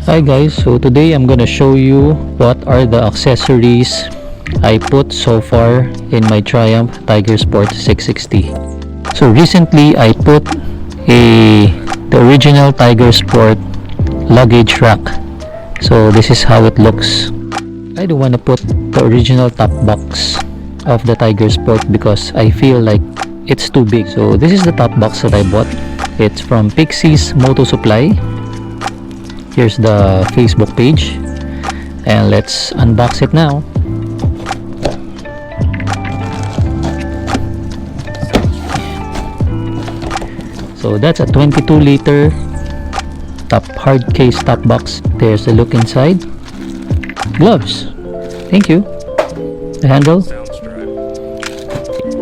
Hi guys, so today I'm gonna show you what are the accessories I put so far in my Triumph Tiger Sport 660. So recently I put the original Tiger Sport luggage rack. So this is how it looks. I don't want to put the original top box of the Tiger Sport because I feel like it's too big. So this is the top box that I bought. It's from Pixie's Moto Supply. Here's the Facebook page, and let's unbox it now. So that's a 22-liter top hard case top box. There's a look inside. Gloves, thank you. The handle,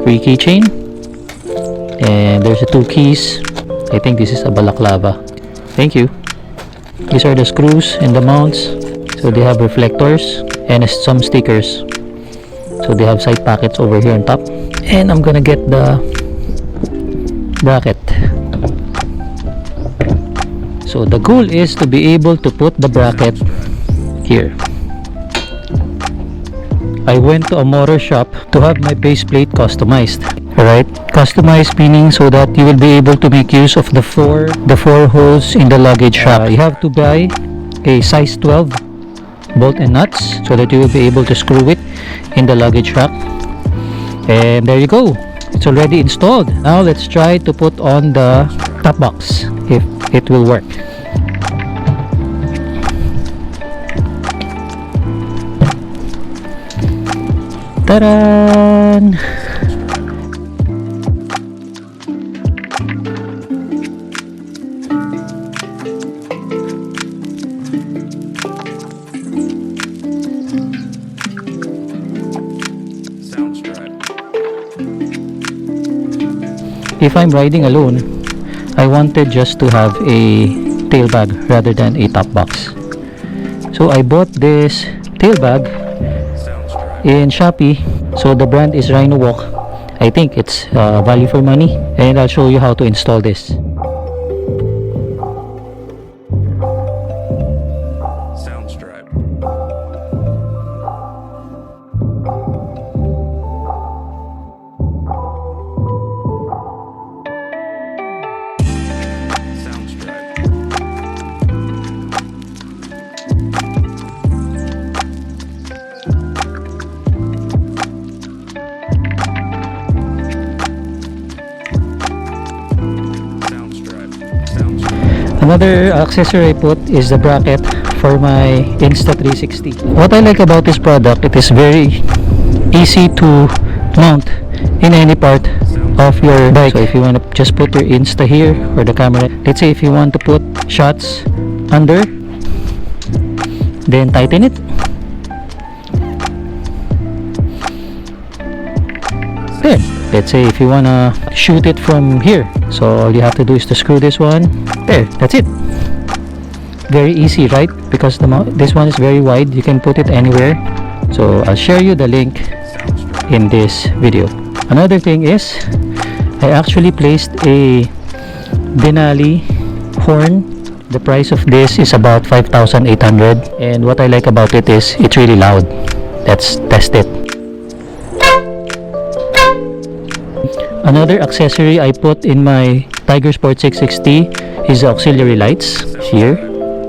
free keychain, and there's the 2 keys. I think this is a balaclava. Thank you. These are the screws and the mounts. So they have reflectors and some stickers. So they have side pockets over here on top. And I'm gonna get the bracket. So the goal is to be able to put the bracket here. I went to a motor shop to have my base plate customized. Alright, customized meaning so that you will be able to make use of the four holes in the luggage rack. You have to buy a size 12 bolt and nuts so that you will be able to screw it in the luggage rack. And there you go, it's already installed. Now let's try to put on the top box if it will work. Ta-da! If I'm riding alone, I wanted just to have a tail bag rather than a top box. So I bought this tail bag in Shopee. So the brand is Rhino Walk. I think it's value for money, and I'll show you how to install this. Another accessory I put is the bracket for my Insta360. What I like about this product, it is very easy to mount in any part of your bike. So if you want to just put your Insta here or the camera, let's say if you want to put shots under, then tighten it. There. Let's say if you want to shoot it from here, so all you have to do is to screw this one. There, that's it. Very easy, right? Because this one is very wide, you can put it anywhere. So I'll share you the link in this video. Another thing is, I actually placed a Denali horn. The price of this is about 5,800, and what I like about it is it's really loud. Let's test it. Another accessory I put in my Tiger Sport 660 is the auxiliary lights here.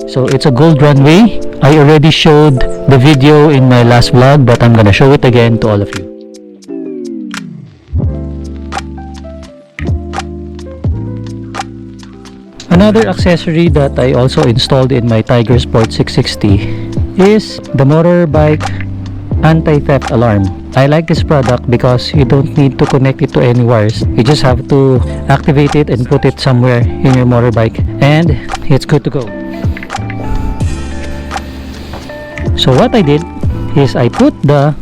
So it's a gold runway. I already showed the video in my last vlog, but I'm gonna show it again to all of you. Another accessory that I also installed in my Tiger Sport 660 is the motorbike anti-theft alarm. I like this product because you don't need to connect it to any wires. You just have to activate it and put it somewhere in your motorbike, and it's good to go. So what I did is I put the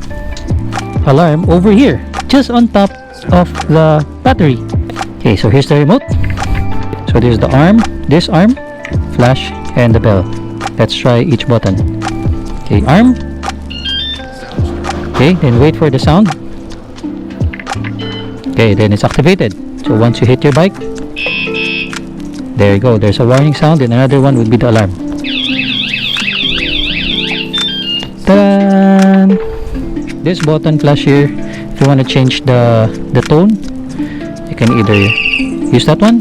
alarm over here, just on top of the battery. Okay, so here's the remote. So there's the arm, this arm, flash, and the bell. Let's try each button. Okay, arm. Okay, then wait for the sound. Okay, then it's activated. So once you hit your bike, there you go, there's a warning sound, and another one would be the alarm. this button flash here. If you want to change the tone, you can either use that one.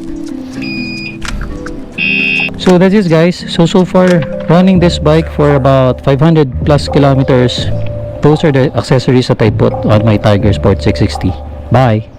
So that's it guys. So far running this bike for about 500 plus kilometers. Those are the accessories that I put on my Tiger Sport 660. Bye.